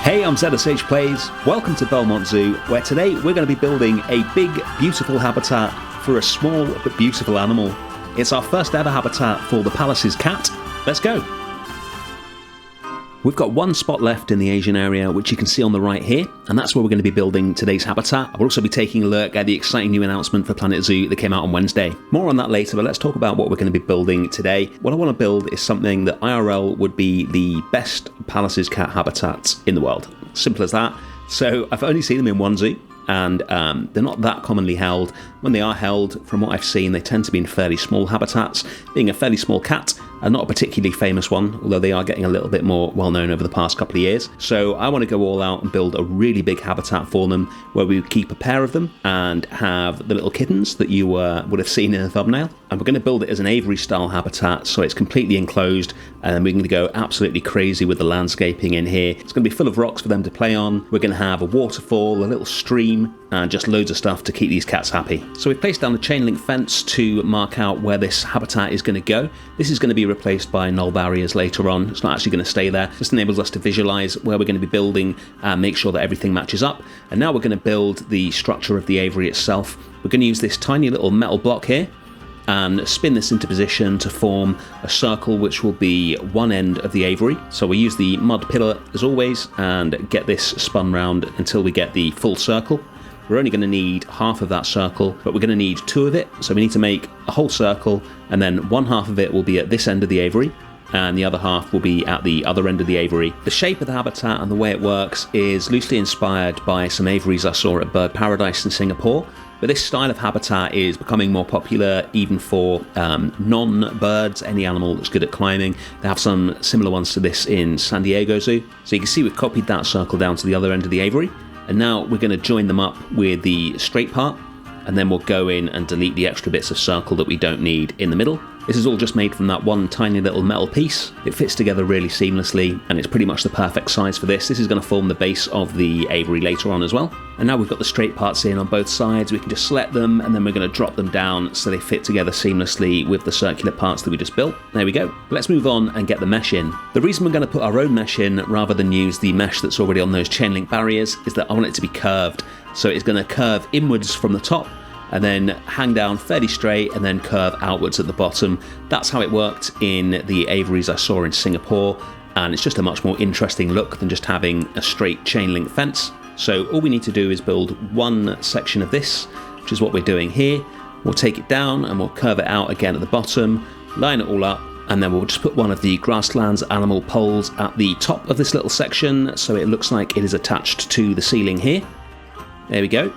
Hey, I'm ZSH Plays. Welcome to Bellemont Zoo, where today we're going to be building a big, beautiful habitat for a small but beautiful animal. It's our first ever habitat for the Pallas Cat. Let's go. We've got one spot left in the Asian area, which you can see on the right here, and that's where we're going to be building today's habitat. We'll also be taking a look at the exciting new announcement for Planet Zoo that came out on Wednesday. More on that later, but let's talk about what we're going to be building today. What I want to build is something that IRL would be the best Pallas Cat habitat in the world. Simple as that. So I've only seen them in one zoo, and they're not that commonly held. When they are held, from what I've seen, they tend to be in fairly small habitats. Being a fairly small cat, and not a particularly famous one, although they are getting a little bit more well-known over the past couple of years. So I want to go all out and build a really big habitat for them, where we keep a pair of them and have the little kittens that you would have seen in the thumbnail. And we're going to build it as an aviary-style habitat, so it's completely enclosed, and then we're going to go absolutely crazy with the landscaping in here. It's going to be full of rocks for them to play on. We're going to have a waterfall, a little stream, and just loads of stuff to keep these cats happy. So we've placed down a chain link fence to mark out where this habitat is going to go. This is going to be replaced by null barriers later on. It's not actually going to stay there. This enables us to visualize where we're going to be building and make sure that everything matches up. And now we're going to build the structure of the aviary itself. We're going to use this tiny little metal block here and spin this into position to form a circle, which will be one end of the aviary. So we use the mud pillar as always and get this spun round until we get the full circle. We're only going to need half of that circle, but we're going to need two of it. So we need to make a whole circle, and then one half of it will be at this end of the aviary, and the other half will be at the other end of the aviary. The shape of the habitat and the way it works is loosely inspired by some aviaries I saw at Bird Paradise in Singapore. But this style of habitat is becoming more popular even for non-birds, any animal that's good at climbing. They have some similar ones to this in San Diego Zoo. So you can see we've copied that circle down to the other end of the aviary. And now we're going to join them up with the straight part, and then we'll go in and delete the extra bits of circle that we don't need in the middle. This is all just made from that one tiny little metal piece. It fits together really seamlessly, and it's pretty much the perfect size for this. This is going to form the base of the aviary later on as well. And now we've got the straight parts in on both sides, we can just select them, and then we're going to drop them down so they fit together seamlessly with the circular parts that we just built. There we go. Let's move on and get the mesh in. The reason we're going to put our own mesh in rather than use the mesh that's already on those chain link barriers is that I want it to be curved. So it's going to curve inwards from the top, and then hang down fairly straight and then curve outwards at the bottom. That's how it worked in the aviaries I saw in Singapore, and it's just a much more interesting look than just having a straight chain link fence. So all we need to do is build one section of this, which is what we're doing here. We'll take it down and we'll curve it out again at the bottom, line it all up, and then we'll just put one of the grasslands animal poles at the top of this little section so it looks like it is attached to the ceiling here. There we go.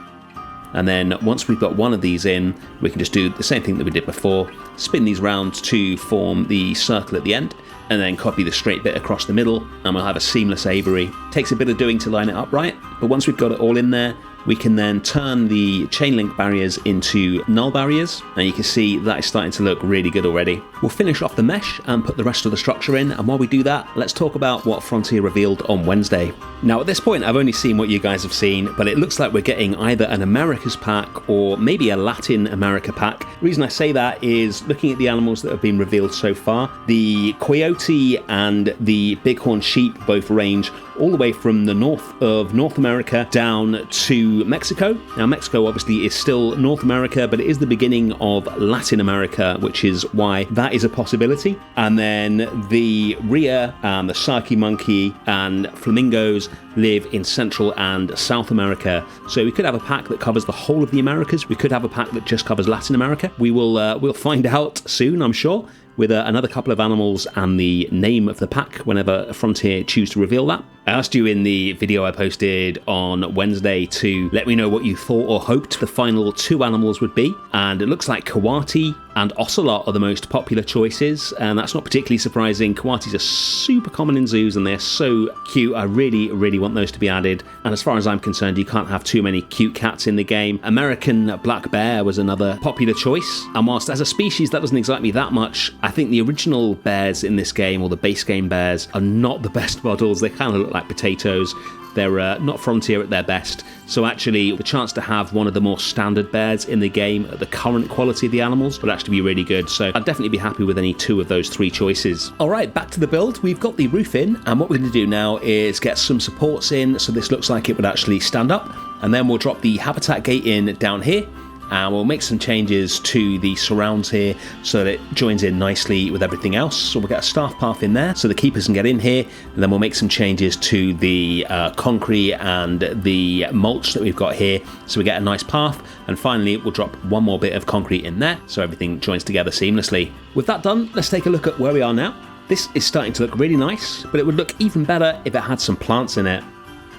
And then once we've got one of these in, we can just do the same thing that we did before, spin these round to form the circle at the end, and then copy the straight bit across the middle, and we'll have a seamless aviary. Takes a bit of doing to line it up right, but once we've got it all in there, we can then turn the chain link barriers into null barriers, and you can see that is starting to look really good already. We'll finish off the mesh and put the rest of the structure in, and while we do that, let's talk about what Frontier revealed on Wednesday. Now at this point I've only seen what you guys have seen, but it looks like we're getting either an Americas pack or maybe a Latin America pack. The reason I say that is looking at the animals that have been revealed so far, the coyote and the bighorn sheep both range all the way from the north of North America down to Mexico. Now Mexico obviously is still North America, but it is the beginning of Latin America, which is why that is a possibility. And then the rhea, the saki monkey and flamingos live in Central and South America. So we could have a pack that covers the whole of the Americas. We could have a pack that just covers Latin America. We'll find out soon, I'm sure, with another couple of animals and the name of the pack whenever Frontier choose to reveal that. I asked you in the video I posted on Wednesday to let me know what you thought or hoped the final two animals would be, and it looks like Coati and Ocelot are the most popular choices, and that's not particularly surprising. Coatis are super common in zoos and they're so cute. I really, really want those to be added, and as far as I'm concerned, you can't have too many cute cats in the game. American black bear was another popular choice, and whilst as a species that doesn't excite me that much, I think the original bears in this game, or the base game bears, are not the best models. They kind of look like potatoes. They're not Frontier at their best. So actually, the chance to have one of the more standard bears in the game at the current quality of the animals would actually to be really good, so I'd definitely be happy with any 2 of those 3 choices. Alright, back to the build. We've got the roof in, and what we're going to do now is get some supports in so this looks like it would actually stand up, and then we'll drop the habitat gate in down here, and we'll make some changes to the surrounds here so that it joins in nicely with everything else. So we'll get a staff path in there so the keepers can get in here, and then we'll make some changes to the concrete and the mulch that we've got here so we get a nice path, and finally we'll drop one more bit of concrete in there so everything joins together seamlessly. With that done, let's take a look at where we are now. This is starting to look really nice, but it would look even better if it had some plants in it.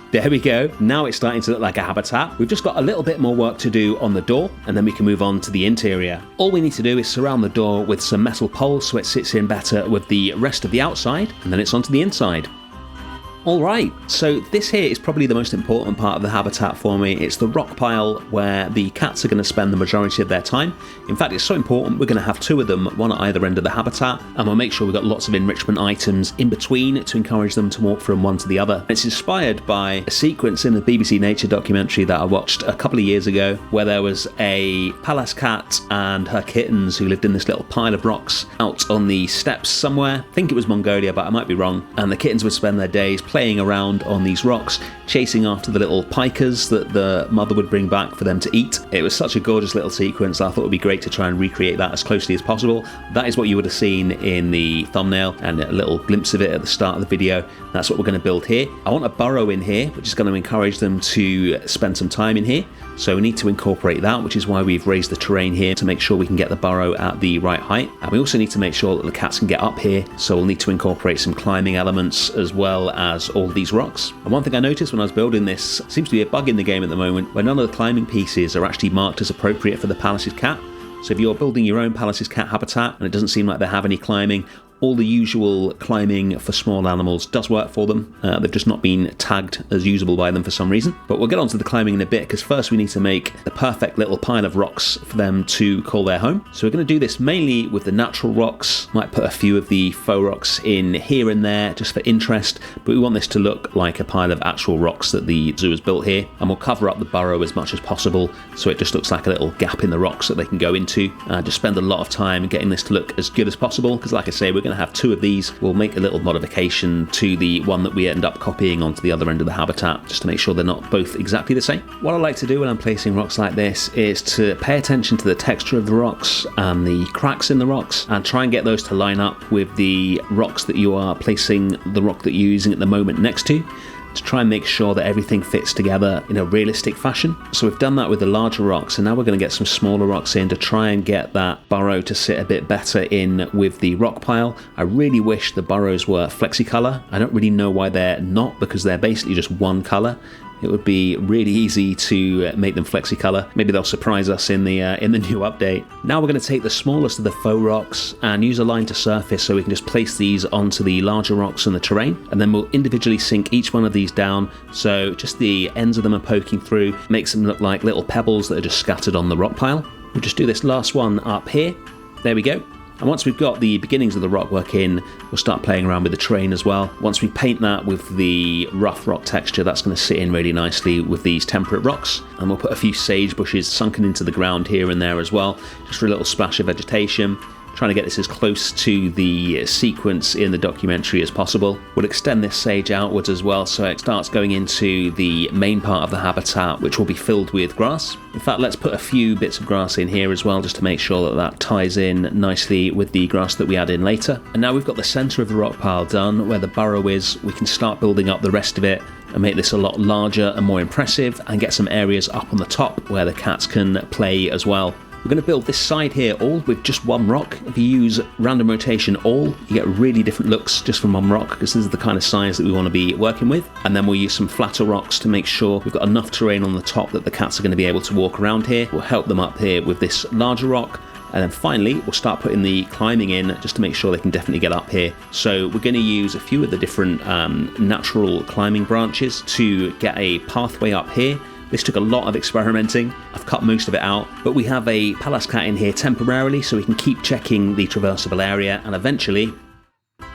There we go, now it's starting to look like a habitat. We've just got a little bit more work to do on the door, and then we can move on to the interior. All we need to do is surround the door with some metal poles so it sits in better with the rest of the outside, and then it's onto the inside. Alright, so this here is probably the most important part of the habitat for me. It's the rock pile where the cats are going to spend the majority of their time. In fact, it's so important we're going to have 2 of them, one at either end of the habitat, and we'll make sure we've got lots of enrichment items in between to encourage them to walk from one to the other. It's inspired by a sequence in the BBC Nature documentary that I watched a couple of years ago where there was a Pallas Cat and her kittens who lived in this little pile of rocks out on the steppes somewhere. I think it was Mongolia, but I might be wrong. And the kittens would spend their days playing around on these rocks, chasing after the little pikers that the mother would bring back for them to eat. It was such a gorgeous little sequence. I thought it would be great to try and recreate that as closely as possible. That is what you would have seen in the thumbnail and a little glimpse of it at the start of the video. That's what we're going to build here. I want a burrow in here, which is going to encourage them to spend some time in here. So we need to incorporate that, which is why we've raised the terrain here to make sure we can get the burrow at the right height. And we also need to make sure that the cats can get up here. So we'll need to incorporate some climbing elements as well as all these rocks. And one thing I noticed when I was building this, seems to be a bug in the game at the moment, where none of the climbing pieces are actually marked as appropriate for the Pallas Cat. So if you're building your own Pallas Cat habitat and it doesn't seem like they have any climbing, all the usual climbing for small animals does work for them. They've just not been tagged as usable by them for some reason. But we'll get onto the climbing in a bit, because first we need to make the perfect little pile of rocks for them to call their home. So we're going to do this mainly with the natural rocks. Might put a few of the faux rocks in here and there just for interest, but we want this to look like a pile of actual rocks that the zoo has built here. And we'll cover up the burrow as much as possible so it just looks like a little gap in the rocks that they can go into. Just spend a lot of time getting this to look as good as possible, because like I say, we're going to have 2 of these. We'll make a little modification to the one that we end up copying onto the other end of the habitat, just to make sure they're not both exactly the same. What I like to do when I'm placing rocks like this is to pay attention to the texture of the rocks and the cracks in the rocks, and try and get those to line up with the rocks that you are placing the rock that you're using at the moment next to try and make sure that everything fits together in a realistic fashion. So we've done that with the larger rocks, and now we're going to get some smaller rocks in to try and get that burrow to sit a bit better in with the rock pile. I really wish the burrows were flexi-color. I don't really know why they're not, because they're basically just one color. It would be really easy to make them flexi-color. Maybe they'll surprise us in the new update. Now we're going to take the smallest of the faux rocks and use align to surface so we can just place these onto the larger rocks in the terrain, and then we'll individually sink each one of these down so just the ends of them are poking through, makes them look like little pebbles that are just scattered on the rock pile. We'll just do this last one up here. There we go. And once we've got the beginnings of the rock work in, we'll start playing around with the terrain as well. Once we paint that with the rough rock texture, that's going to sit in really nicely with these temperate rocks. And we'll put a few sage bushes sunken into the ground here and there as well, just for a little splash of vegetation. Trying to get this as close to the sequence in the documentary as possible. We'll extend this sage outwards as well so it starts going into the main part of the habitat, which will be filled with grass. In fact, let's put a few bits of grass in here as well, just to make sure that that ties in nicely with the grass that we add in later. And now we've got the centre of the rock pile done, where the burrow is, we can start building up the rest of it and make this a lot larger and more impressive, and get some areas up on the top where the cats can play as well. We're going to build this side here all with just one rock. If you use random rotation all, you get really different looks just from one rock, because this is the kind of size that we want to be working with. And then we'll use some flatter rocks to make sure we've got enough terrain on the top that the cats are going to be able to walk around here. We'll help them up here with this larger rock. And then finally, we'll start putting the climbing in just to make sure they can definitely get up here. So we're going to use a few of the different natural climbing branches to get a pathway up here. This took a lot of experimenting. I've cut most of it out, but we have a Pallas Cat in here temporarily so we can keep checking the traversable area, and eventually,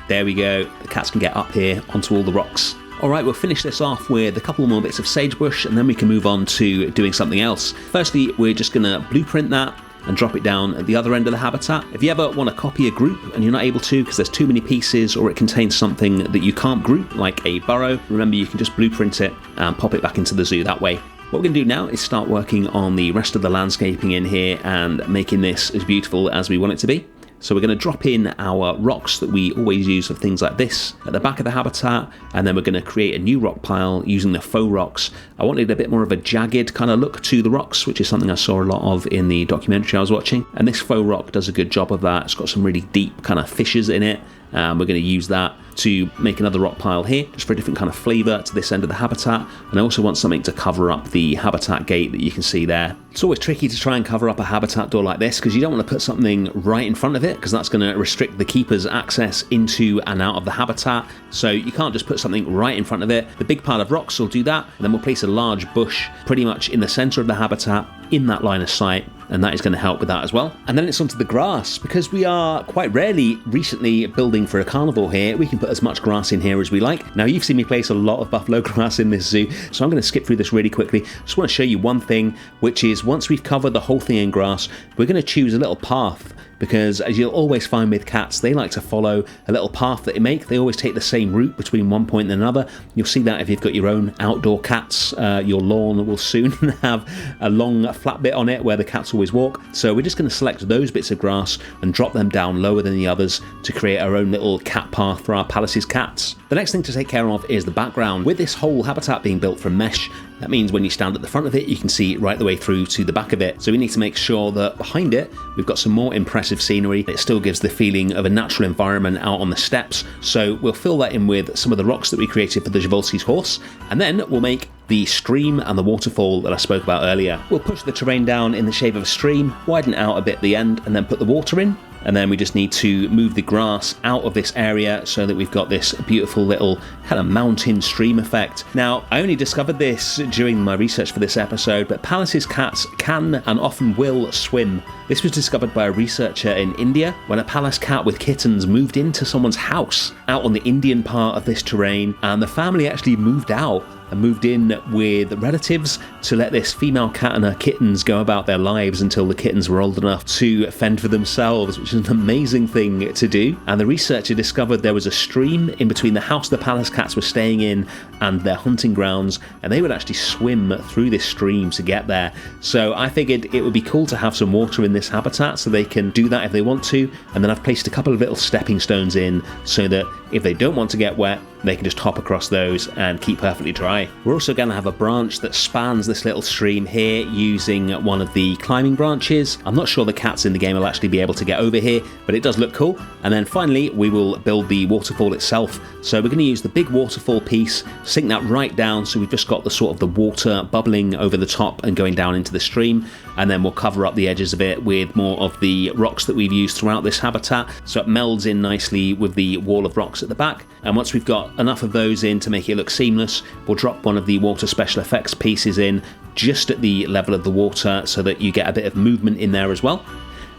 there we go, the cats can get up here onto all the rocks. Alright, we'll finish this off with a couple more bits of sagebush, and then we can move on to doing something else. Firstly, we're just going to blueprint that, and drop it down at the other end of the habitat. If you ever want to copy a group and you're not able to because there's too many pieces or it contains something that you can't group, like a burrow, remember you can just blueprint it and pop it back into the zoo that way. What we're going to do now is start working on the rest of the landscaping in here and making this as beautiful as we want it to be. So we're going to drop in our rocks that we always use for things like this at the back of the habitat, and then we're going to create a new rock pile using the faux rocks. I wanted a bit more of a jagged kind of look to the rocks, which is something I saw a lot of in the documentary I was watching, and this faux rock does a good job of that. It's got some really deep kind of fissures in it. We're going to use that to make another rock pile here, just for a different kind of flavour to this end of the habitat. And I also want something to cover up the habitat gate that you can see there. It's always tricky to try and cover up a habitat door like this because you don't want to put something right in front of it because that's going to restrict the keeper's access into and out of the habitat. So you can't just put something right in front of it. The big pile of rocks will do that, and then we'll place a large bush pretty much in the centre of the habitat in that line of sight, and that is going to help with that as well. And then it's onto the grass. Because we are quite rarely recently building for a carnivore here, we can put as much grass in here as we like. Now, you've seen me place a lot of buffalo grass in this zoo, so I'm going to skip through this really quickly. Just want to show you one thing, which is once we've covered the whole thing in grass, we're going to choose a little path, because as you'll always find with cats, they like to follow a little path that they make. They always take the same route between one point and another. You'll see that if you've got your own outdoor cats. Your lawn will soon have a long flat bit on it where the cats always walk. So we're just going to select those bits of grass and drop them down lower than the others to create our own little cat path for our Pallas cats. The next thing to take care of is the background. With this whole habitat being built from mesh, that means when you stand at the front of it, you can see right the way through to the back of it. So we need to make sure that behind it, we've got some more impressive scenery. It still gives the feeling of a natural environment out on the steppes. So we'll fill that in with some of the rocks that we created for the GEFORCE's horse, and then we'll make the stream and the waterfall that I spoke about earlier. We'll push the terrain down in the shape of a stream, widen it out a bit at the end, and then put the water in. And then we just need to move the grass out of this area so that we've got this beautiful little kind of mountain stream effect. Now, I only discovered this during my research for this episode, but Pallas cats can and often will swim. This was discovered by a researcher in India when a Pallas cat with kittens moved into someone's house out on the Indian part of this terrain, and the family actually moved out and moved in with relatives to let this female cat and her kittens go about their lives until the kittens were old enough to fend for themselves, which is an amazing thing to do. And the researcher discovered there was a stream in between the house the Pallas cats were staying in and their hunting grounds, and they would actually swim through this stream to get there. So I figured it would be cool to have some water in this habitat so they can do that if they want to. And then I've placed a couple of little stepping stones in so that if they don't want to get wet, they can just hop across those and keep perfectly dry. We're also going to have a branch that spans this little stream here using one of the climbing branches. I'm not sure the cats in the game will actually be able to get over here, but it does look cool. And then finally, we will build the waterfall itself. So we're going to use the big waterfall piece, sink that right down so we've just got the sort of the water bubbling over the top and going down into the stream. And then we'll cover up the edges of it with more of the rocks that we've used throughout this habitat, so it melds in nicely with the wall of rocks at the back. And once we've got enough of those in to make it look seamless, we'll drop one of the water special effects pieces in just at the level of the water so that you get a bit of movement in there as well.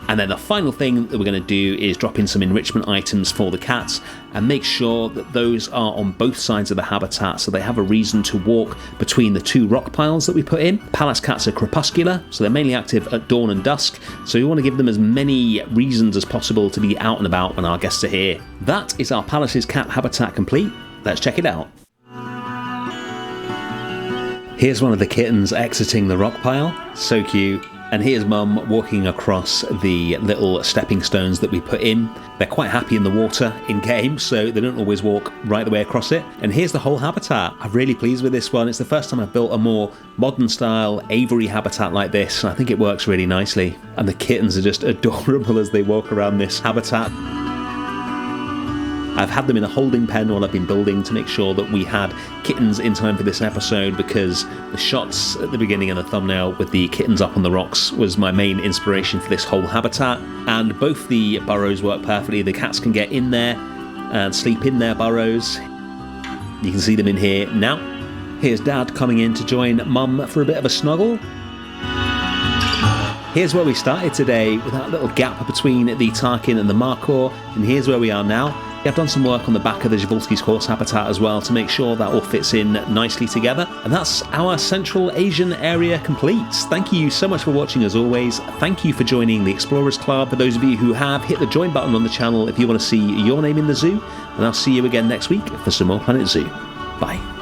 And then the final thing that we're going to do is drop in some enrichment items for the cats and make sure that those are on both sides of the habitat so they have a reason to walk between the two rock piles that we put in. Pallas cats are crepuscular, so they're mainly active at dawn and dusk, so we want to give them as many reasons as possible to be out and about when our guests are here. That is our Pallas cat habitat complete. Let's check it out. Here's one of the kittens exiting the rock pile. So cute. And here's Mum walking across the little stepping stones that we put in. They're quite happy in the water in game, so they don't always walk right the way across it. And here's the whole habitat. I'm really pleased with this one. It's the first time I've built a more modern style aviary habitat like this, and I think it works really nicely. And the kittens are just adorable as they walk around this habitat. I've had them in a holding pen while I've been building to make sure that we had kittens in time for this episode, because the shots at the beginning of the thumbnail with the kittens up on the rocks was my main inspiration for this whole habitat. And both the burrows work perfectly. The cats can get in there and sleep in their burrows. You can see them in here now. Here's Dad coming in to join Mum for a bit of a snuggle. Here's where we started today with that little gap between the Tarkin and the Markhor, and here's where we are now. I've done some work on the back of the Przewalski's horse habitat as well to make sure that all fits in nicely together. And that's our Central Asian area complete. Thank you so much for watching as always. Thank you for joining the Explorers Club. For those of you who have, hit the join button on the channel if you want to see your name in the zoo. And I'll see you again next week for some more Planet Zoo. Bye.